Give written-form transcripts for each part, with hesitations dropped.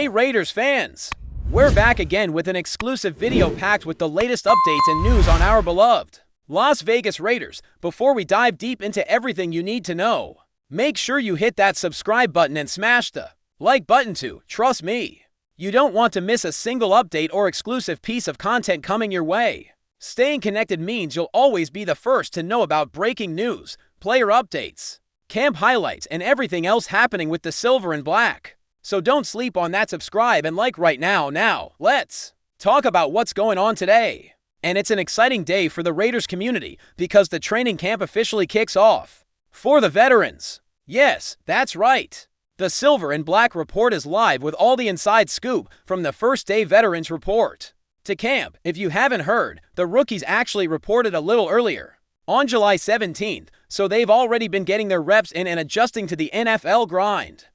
Hey Raiders fans! We're back again with an exclusive video packed with the latest updates and news on our beloved Las Vegas Raiders. Before we dive deep into everything you need to know, make sure you hit that subscribe button and smash the like button too. Trust me, you don't want to miss a single update or exclusive piece of content coming your way. Staying connected means you'll always be the first to know about breaking news, player updates, camp highlights, and everything else happening with the silver and black. So don't sleep on that subscribe and like right now. Now, let's talk about what's going on today. And it's an exciting day for the Raiders community because the training camp officially kicks off. For the veterans, yes, that's right. The Silver and Black Report is live with all the inside scoop from the first day Veterans Report to camp. If you haven't heard, the rookies actually reported a little earlier, on July 17th, so they've already been getting their reps in and adjusting to the NFL grind.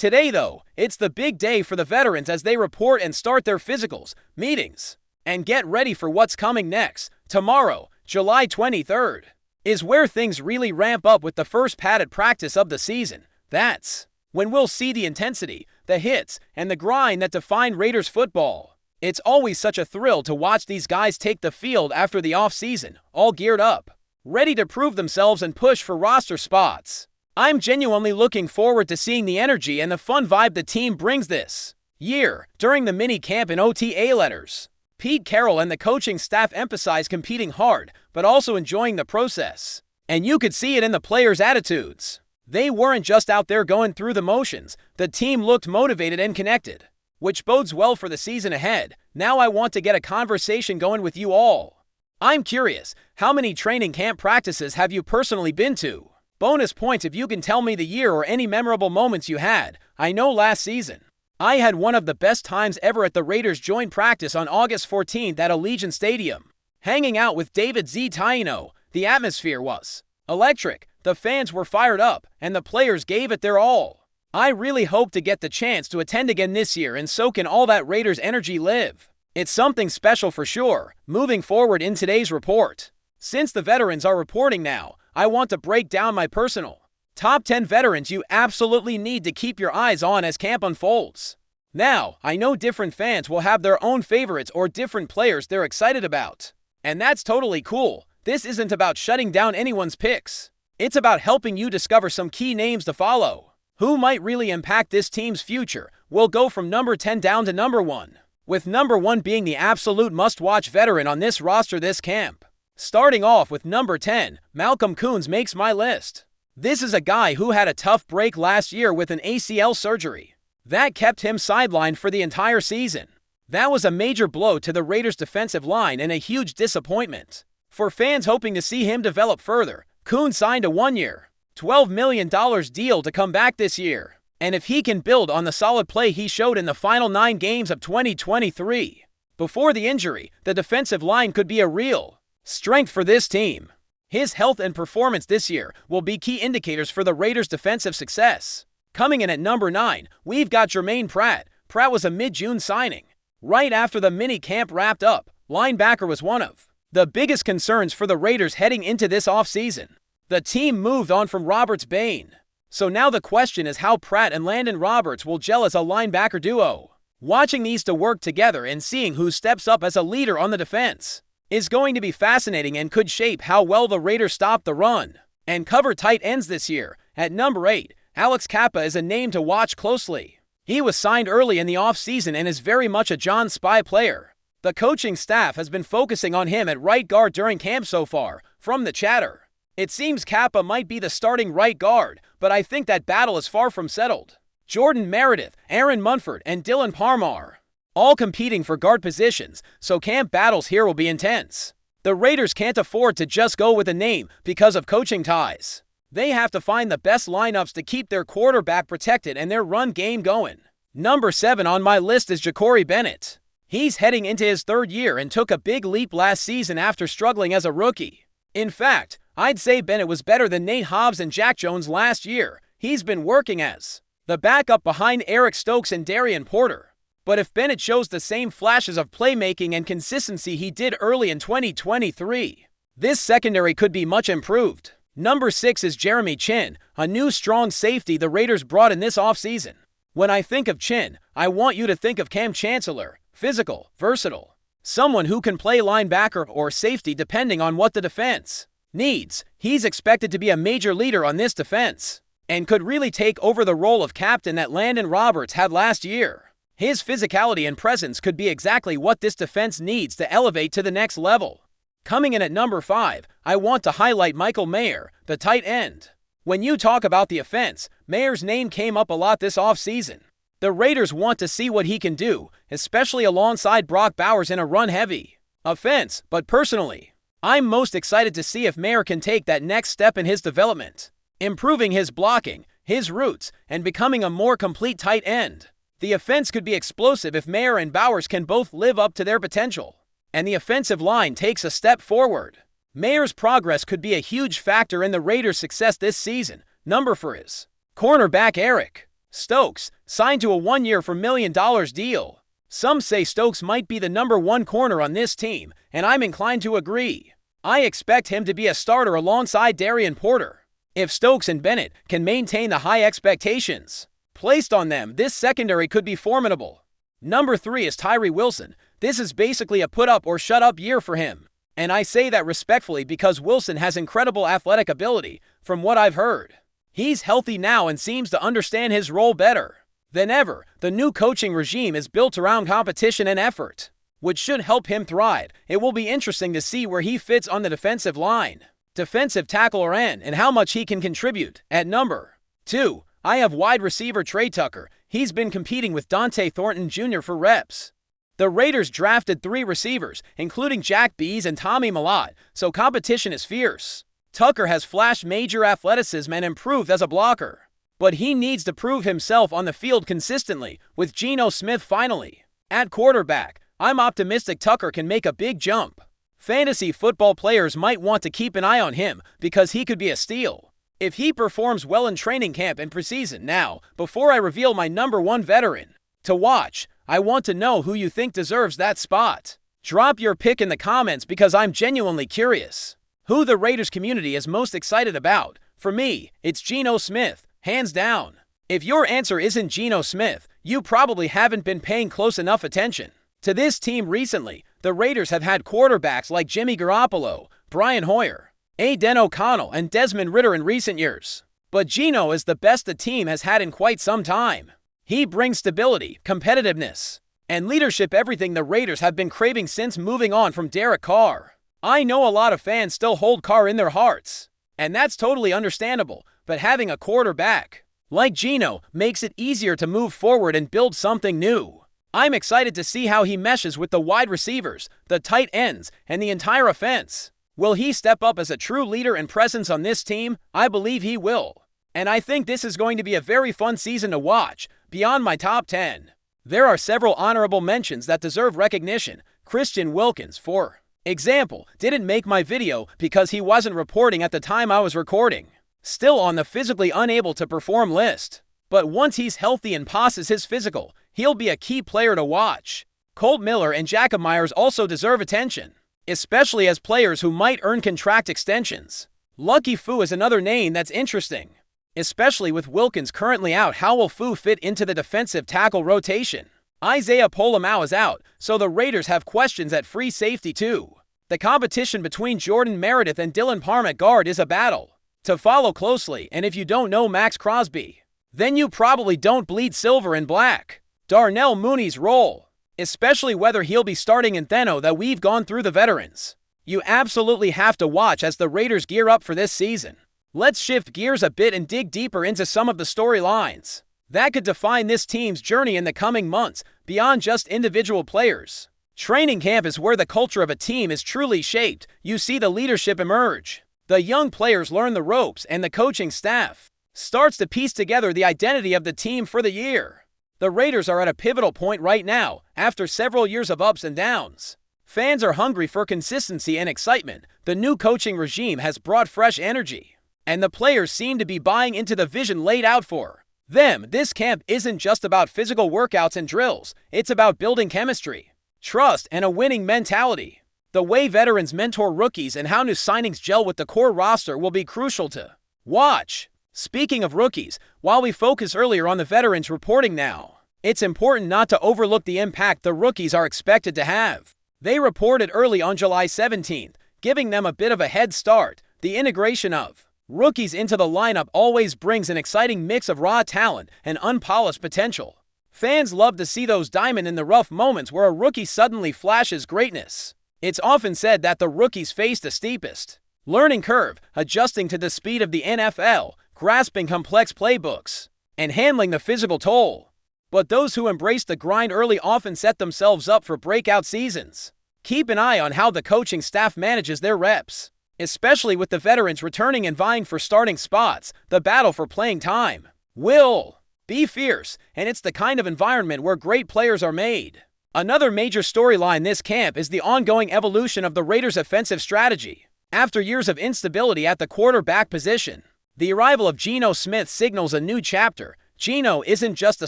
Today, though, it's the big day for the veterans as they report and start their physicals, meetings, and get ready for what's coming next. Tomorrow, July 23rd, is where things really ramp up with the first padded practice of the season. That's when we'll see the intensity, the hits, and the grind that define Raiders football. It's always such a thrill to watch these guys take the field after the offseason, all geared up, ready to prove themselves and push for roster spots. I'm genuinely looking forward to seeing the energy and the fun vibe the team brings this year. During the mini camp and OTA letters, Pete Carroll and the coaching staff emphasize competing hard, but also enjoying the process. And you could see it in the players' attitudes. They weren't just out there going through the motions. The team looked motivated and connected, which bodes well for the season ahead. Now I want to get a conversation going with you all. I'm curious, how many training camp practices have you personally been to? Bonus points if you can tell me the year or any memorable moments you had. I know last season, I had one of the best times ever at the Raiders joint practice on August 14th at Allegiant Stadium. Hanging out with David Z. Taino, the atmosphere was electric, the fans were fired up, and the players gave it their all. I really hope to get the chance to attend again this year and soak in all that Raiders energy live. It's something special for sure. Moving forward in today's report, since the veterans are reporting now, I want to break down my personal top 10 veterans you absolutely need to keep your eyes on as camp unfolds. Now, I know different fans will have their own favorites or different players they're excited about, and that's totally cool. This isn't about shutting down anyone's picks. It's about helping you discover some key names to follow, who might really impact this team's future. We'll go from number 10 down to number 1, with number 1 being the absolute must-watch veteran on this roster this camp. Starting off with number 10, Malcolm Koonce makes my list. This is a guy who had a tough break last year with an ACL surgery that kept him sidelined for the entire season. That was a major blow to the Raiders' defensive line and a huge disappointment. For fans hoping to see him develop further, Koonce signed a one-year, $12 million deal to come back this year. And if he can build on the solid play he showed in the final 9 games of 2023, before the injury, the defensive line could be a real strength for this team. His health and performance this year will be key indicators for the Raiders' defensive success. Coming in at number 9, we've got Jermaine Pratt. Pratt was a mid-June signing. Right after the mini camp wrapped up, linebacker was one of the biggest concerns for the Raiders heading into this offseason. The team moved on from Roberts Bane. So now the question is how Pratt and Landon Roberts will gel as a linebacker duo. Watching these two work together and seeing who steps up as a leader on the defense is going to be fascinating and could shape how well the Raiders stop the run and cover tight ends this year. At number 8, Alex Kappa is a name to watch closely. He was signed early in the offseason and is very much a John Spy player. The coaching staff has been focusing on him at right guard during camp so far. From the chatter, it seems Kappa might be the starting right guard, but I think that battle is far from settled. Jordan Meredith, Aaron Munford, and Dylan Parmar all competing for guard positions, so camp battles here will be intense. The Raiders can't afford to just go with a name because of coaching ties. They have to find the best lineups to keep their quarterback protected and their run game going. Number 7 on my list is Ja'Cory Bennett. He's heading into his 3rd year and took a big leap last season after struggling as a rookie. In fact, I'd say Bennett was better than Nate Hobbs and Jack Jones last year. He's been working as the backup behind Eric Stokes and Darian Porter. But if Bennett shows the same flashes of playmaking and consistency he did early in 2023, this secondary could be much improved. Number 6 is Jeremy Chin, a new strong safety the Raiders brought in this offseason. When I think of Chin, I want you to think of Cam Chancellor, physical, versatile. Someone who can play linebacker or safety depending on what the defense needs. He's expected to be a major leader on this defense and could really take over the role of captain that Landon Roberts had last year. His physicality and presence could be exactly what this defense needs to elevate to the next level. Coming in at number 5, I want to highlight Michael Mayer, the tight end. When you talk about the offense, Mayer's name came up a lot this offseason. The Raiders want to see what he can do, especially alongside Brock Bowers in a run-heavy offense, but personally, I'm most excited to see if Mayer can take that next step in his development, improving his blocking, his routes, and becoming a more complete tight end. The offense could be explosive if Mayer and Bowers can both live up to their potential, and the offensive line takes a step forward. Mayer's progress could be a huge factor in the Raiders' success this season. Number 4 is cornerback Eric Stokes, signed to a 1-year $4 million deal. Some say Stokes might be the number 1 corner on this team, and I'm inclined to agree. I expect him to be a starter alongside Darian Porter. If Stokes and Bennett can maintain the high expectations placed on them, this secondary could be formidable. Number 3 is Tyree Wilson. This is basically a put-up-or-shut-up year for him. And I say that respectfully because Wilson has incredible athletic ability, from what I've heard. He's healthy now and seems to understand his role better than ever. The new coaching regime is built around competition and effort, which should help him thrive. It will be interesting to see where he fits on the defensive line, defensive tackle or end, and how much he can contribute. At number 2, I have wide receiver Trey Tucker. He's been competing with Dante Thornton Jr. for reps. The Raiders drafted 3 receivers, including Jack Bees and Tommy Millott, so competition is fierce. Tucker has flashed major athleticism and improved as a blocker, but he needs to prove himself on the field consistently, with Geno Smith finally at quarterback. I'm optimistic Tucker can make a big jump. Fantasy football players might want to keep an eye on him because he could be a steal if he performs well in training camp and preseason. Now, before I reveal my number 1 veteran to watch, I want to know who you think deserves that spot. Drop your pick in the comments because I'm genuinely curious who the Raiders community is most excited about. For me, it's Geno Smith, hands down. If your answer isn't Geno Smith, you probably haven't been paying close enough attention to this team recently. The Raiders have had quarterbacks like Jimmy Garoppolo, Brian Hoyer, Aiden O'Connell, and Desmond Ridder in recent years. But Geno is the best the team has had in quite some time. He brings stability, competitiveness, and leadership, everything the Raiders have been craving since moving on from Derek Carr. I know a lot of fans still hold Carr in their hearts, and that's totally understandable, but having a quarterback like Geno makes it easier to move forward and build something new. I'm excited to see how he meshes with the wide receivers, the tight ends, and the entire offense. Will he step up as a true leader and presence on this team? I believe he will. And I think this is going to be a very fun season to watch. Beyond my top 10, there are several honorable mentions that deserve recognition. Christian Wilkins, for example, didn't make my video because he wasn't reporting at the time I was recording. Still on the physically unable to perform list. But once he's healthy and passes his physical, he'll be a key player to watch. Colt Miller and Jacob Myers also deserve attention, especially as players who might earn contract extensions. Lucky Fu is another name that's interesting, especially with Wilkins currently out. How will Fu fit into the defensive tackle rotation? Isaiah Polamau is out, so the Raiders have questions at free safety too. The competition between Jordan Meredith and Dylan Parham at guard is a battle to follow closely, and if you don't know Max Crosby, then you probably don't bleed silver and black. Darnell Mooney's role, especially whether he'll be starting in Theno, that we've gone through the veterans. You absolutely have to watch as the Raiders gear up for this season. Let's shift gears a bit and dig deeper into some of the storylines that could define this team's journey in the coming months, beyond just individual players. Training camp is where the culture of a team is truly shaped. You see the leadership emerge. The young players learn the ropes, and the coaching staff starts to piece together the identity of the team for the year. The Raiders are at a pivotal point right now, after several years of ups and downs. Fans are hungry for consistency and excitement. The new coaching regime has brought fresh energy, and the players seem to be buying into the vision laid out for them. This camp isn't just about physical workouts and drills. It's about building chemistry, trust, and a winning mentality. The way veterans mentor rookies and how new signings gel with the core roster will be crucial to watch. Speaking of rookies, while we focus earlier on the veterans reporting now, it's important not to overlook the impact the rookies are expected to have. They reported early on July 17th, giving them a bit of a head start. The integration of rookies into the lineup always brings an exciting mix of raw talent and unpolished potential. Fans love to see those diamond-in-the-rough moments where a rookie suddenly flashes greatness. It's often said that the rookies face the steepest learning curve, adjusting to the speed of the NFL, grasping complex playbooks, and handling the physical toll. But those who embrace the grind early often set themselves up for breakout seasons. Keep an eye on how the coaching staff manages their reps. Especially with the veterans returning and vying for starting spots, the battle for playing time will be fierce, and it's the kind of environment where great players are made. Another major storyline this camp is the ongoing evolution of the Raiders' offensive strategy. After years of instability at the quarterback position, the arrival of Geno Smith signals a new chapter. Geno isn't just a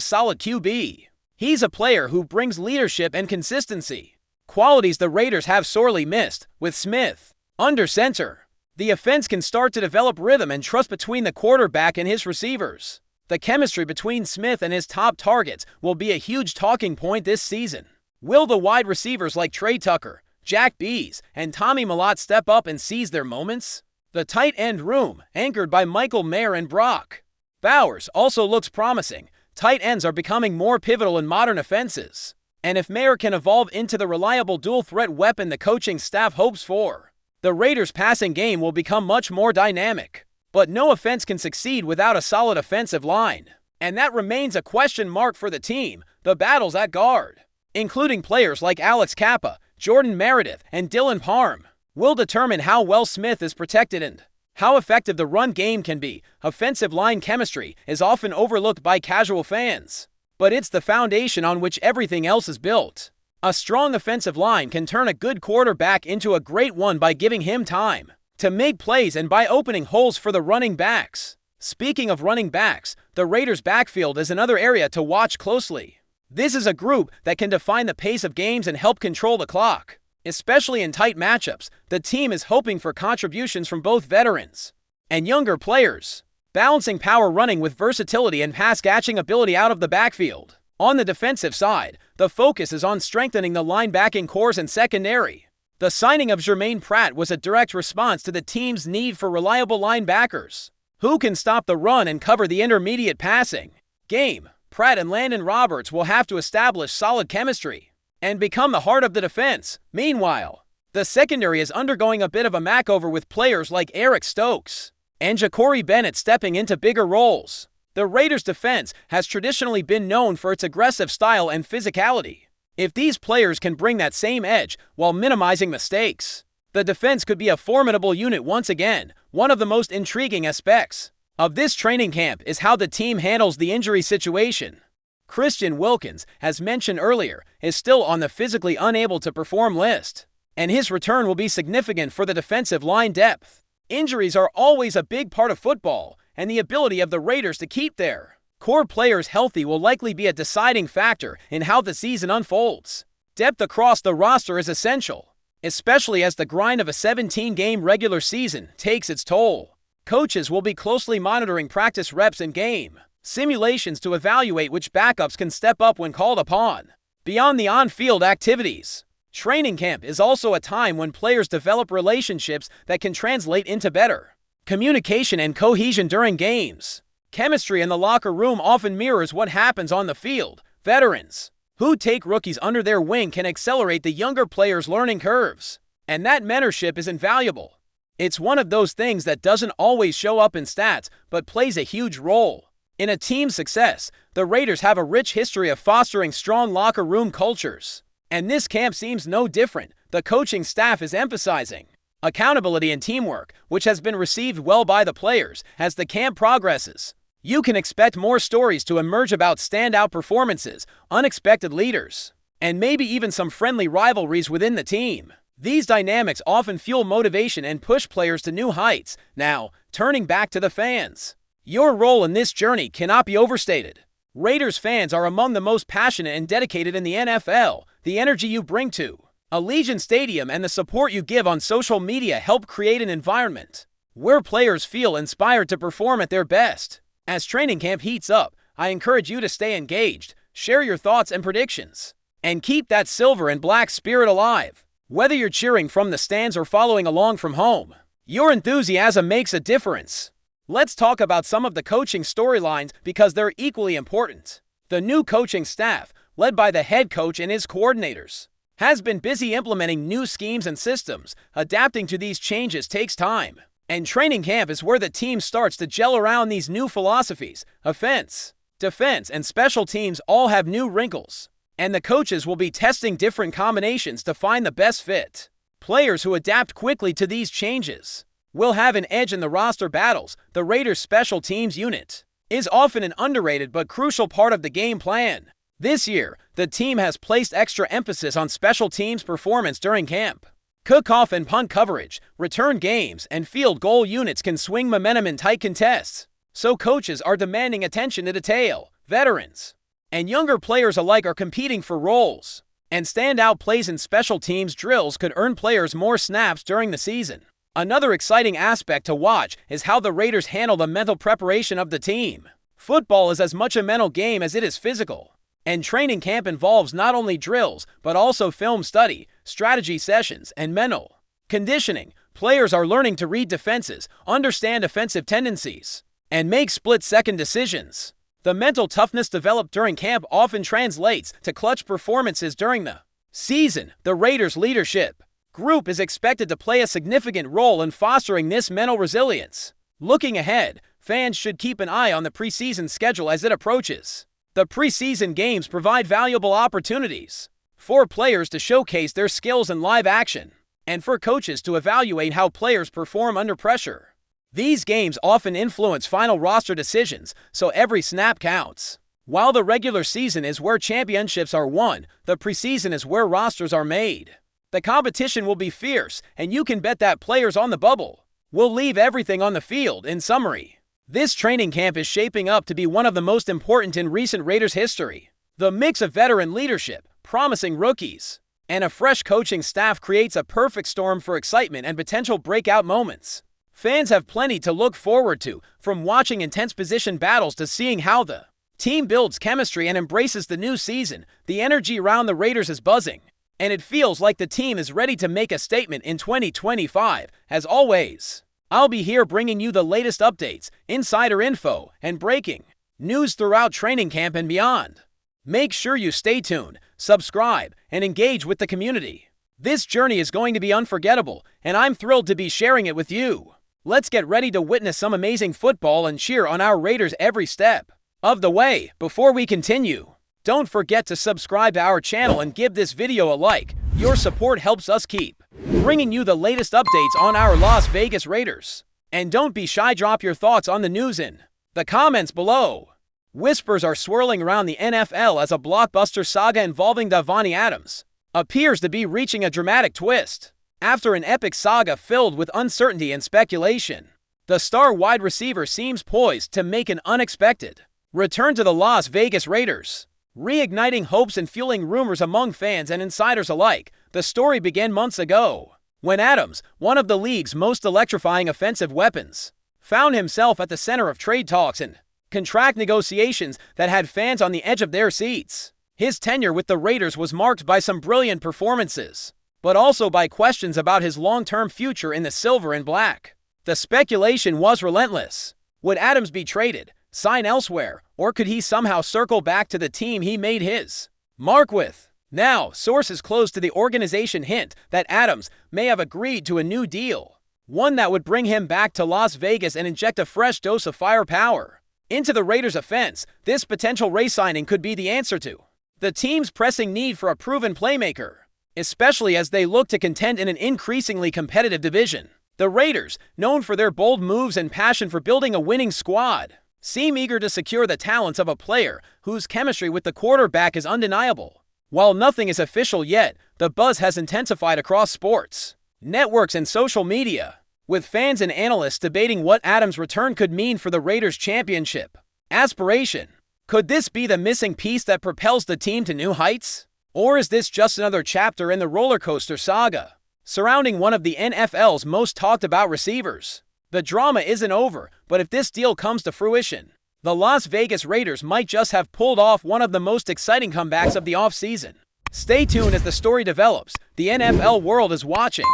solid QB. He's a player who brings leadership and consistency, qualities the Raiders have sorely missed. With Smith under center, the offense can start to develop rhythm and trust between the quarterback and his receivers. The chemistry between Smith and his top targets will be a huge talking point this season. Will the wide receivers like Trey Tucker, Jack Bees, and Tommy Mellott step up and seize their moments? The tight end room, anchored by Michael Mayer and Brock Bowers, also looks promising. Tight ends are becoming more pivotal in modern offenses. And if Mayer can evolve into the reliable dual-threat weapon the coaching staff hopes for, the Raiders' passing game will become much more dynamic. But no offense can succeed without a solid offensive line. And that remains a question mark for the team. The battles at guard, including players like Alex Kappa, Jordan Meredith, and Dylan Parham, will determine how well Smith is protected and how effective the run game can be. Offensive line chemistry is often overlooked by casual fans, but it's the foundation on which everything else is built. A strong offensive line can turn a good quarterback into a great one by giving him time to make plays and by opening holes for the running backs. Speaking of running backs, the Raiders' backfield is another area to watch closely. This is a group that can define the pace of games and help control the clock. Especially in tight matchups, the team is hoping for contributions from both veterans and younger players, balancing power running with versatility and pass-catching ability out of the backfield. On the defensive side, the focus is on strengthening the linebacking cores and secondary. The signing of Jermaine Pratt was a direct response to the team's need for reliable linebackers who can stop the run and cover the intermediate passing game. Pratt and Landon Roberts will have to establish solid chemistry and become the heart of the defense. Meanwhile, the secondary is undergoing a bit of a makeover with players like Eric Stokes and Ja'Cory Bennett stepping into bigger roles. The Raiders' defense has traditionally been known for its aggressive style and physicality. If these players can bring that same edge while minimizing mistakes, the defense could be a formidable unit once again. One of the most intriguing aspects of this training camp is how the team handles the injury situation. Christian Wilkins, as mentioned earlier, is still on the physically unable to perform list, and his return will be significant for the defensive line depth. Injuries are always a big part of football, and the ability of the Raiders to keep their core players healthy will likely be a deciding factor in how the season unfolds. Depth across the roster is essential, especially as the grind of a 17-game regular season takes its toll. Coaches will be closely monitoring practice reps and game simulations to evaluate which backups can step up when called upon. Beyond the on-field activities, training camp is also a time when players develop relationships that can translate into better communication and cohesion during games. Chemistry in the locker room often mirrors what happens on the field. Veterans who take rookies under their wing can accelerate the younger players' learning curves, and that mentorship is invaluable. It's one of those things that doesn't always show up in stats, but plays a huge role in a team's success. The Raiders have a rich history of fostering strong locker room cultures, and this camp seems no different. The coaching staff is emphasizing accountability and teamwork, which has been received well by the players. As the camp progresses, you can expect more stories to emerge about standout performances, unexpected leaders, and maybe even some friendly rivalries within the team. These dynamics often fuel motivation and push players to new heights. Now, turning back to the fans, your role in this journey cannot be overstated. Raiders fans are among the most passionate and dedicated in the NFL. The energy you bring to Allegiant Stadium and the support you give on social media help create an environment where players feel inspired to perform at their best. As training camp heats up, I encourage you to stay engaged, share your thoughts and predictions, and keep that silver and black spirit alive. Whether you're cheering from the stands or following along from home, your enthusiasm makes a difference. Let's talk about some of the coaching storylines because they're equally important. The new coaching staff, led by the head coach and his coordinators, has been busy implementing new schemes and systems. Adapting to these changes takes time, and training camp is where the team starts to gel around these new philosophies. Offense, defense, and special teams all have new wrinkles, and the coaches will be testing different combinations to find the best fit. Players who adapt quickly to these changes will have an edge in the roster battles. The Raiders' special teams unit is often an underrated but crucial part of the game plan. This year, the team has placed extra emphasis on special teams performance during camp. Kickoff and punt coverage, return games, and field goal units can swing momentum in tight contests, so coaches are demanding attention to detail. Veterans and younger players alike are competing for roles, and standout plays in special teams drills could earn players more snaps during the season. Another exciting aspect to watch is how the Raiders handle the mental preparation of the team. Football is as much a mental game as it is physical, and training camp involves not only drills but also film study, strategy sessions, and mental conditioning. Players are learning to read defenses, understand offensive tendencies, and make split-second decisions. The mental toughness developed during camp often translates to clutch performances during the season. The Raiders' leadership group is expected to play a significant role in fostering this mental resilience. Looking ahead, fans should keep an eye on the preseason schedule as it approaches. The preseason games provide valuable opportunities for players to showcase their skills in live action, and for coaches to evaluate how players perform under pressure. These games often influence final roster decisions, so every snap counts. While the regular season is where championships are won, the preseason is where rosters are made. The competition will be fierce, and you can bet that players on the bubble will leave everything on the field. In summary, this training camp is shaping up to be one of the most important in recent Raiders history. The mix of veteran leadership, promising rookies, and a fresh coaching staff creates a perfect storm for excitement and potential breakout moments. Fans have plenty to look forward to, from watching intense position battles to seeing how the team builds chemistry and embraces the new season. The energy around the Raiders is buzzing, and it feels like the team is ready to make a statement in 2025. As always, I'll be here bringing you the latest updates, insider info, and breaking news throughout training camp and beyond. Make sure you stay tuned, subscribe, and engage with the community. This journey is going to be unforgettable, and I'm thrilled to be sharing it with you. Let's get ready to witness some amazing football and cheer on our Raiders every step of the way. Before we continue, don't forget to subscribe to our channel and give this video a like. Your support helps us keep bringing you the latest updates on our Las Vegas Raiders. And don't be shy, drop your thoughts on the news in the comments below. Whispers are swirling around the NFL as a blockbuster saga involving Davante Adams appears to be reaching a dramatic twist. After an epic saga filled with uncertainty and speculation, the star wide receiver seems poised to make an unexpected return to the Las Vegas Raiders, reigniting hopes and fueling rumors among fans and insiders alike. The story began months ago, when Adams, one of the league's most electrifying offensive weapons, found himself at the center of trade talks and contract negotiations that had fans on the edge of their seats. His tenure with the Raiders was marked by some brilliant performances, but also by questions about his long-term future in the silver and black. The speculation was relentless. Would Adams be traded, sign elsewhere, or could he somehow circle back to the team he made his mark with? Now, sources close to the organization hint that Adams may have agreed to a new deal, one that would bring him back to Las Vegas and inject a fresh dose of firepower into the Raiders' offense. This potential re-signing could be the answer to the team's pressing need for a proven playmaker, especially as they look to contend in an increasingly competitive division. The Raiders, known for their bold moves and passion for building a winning squad, seem eager to secure the talents of a player whose chemistry with the quarterback is undeniable. While nothing is official yet, the buzz has intensified across sports networks and social media, with fans and analysts debating what Adams' return could mean for the Raiders' championship aspiration. Could this be the missing piece that propels the team to new heights? Or is this just another chapter in the roller coaster saga surrounding one of the NFL's most talked about receivers? The drama isn't over, but if this deal comes to fruition, the Las Vegas Raiders might just have pulled off one of the most exciting comebacks of the offseason. Stay tuned as the story develops. The NFL world is watching,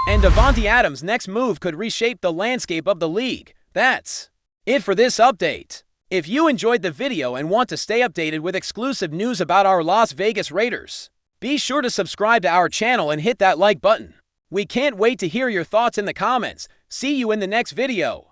and Davante Adams' next move could reshape the landscape of the league. That's it for this update. If you enjoyed the video and want to stay updated with exclusive news about our Las Vegas Raiders, be sure to subscribe to our channel and hit that like button. We can't wait to hear your thoughts in the comments. See you in the next video.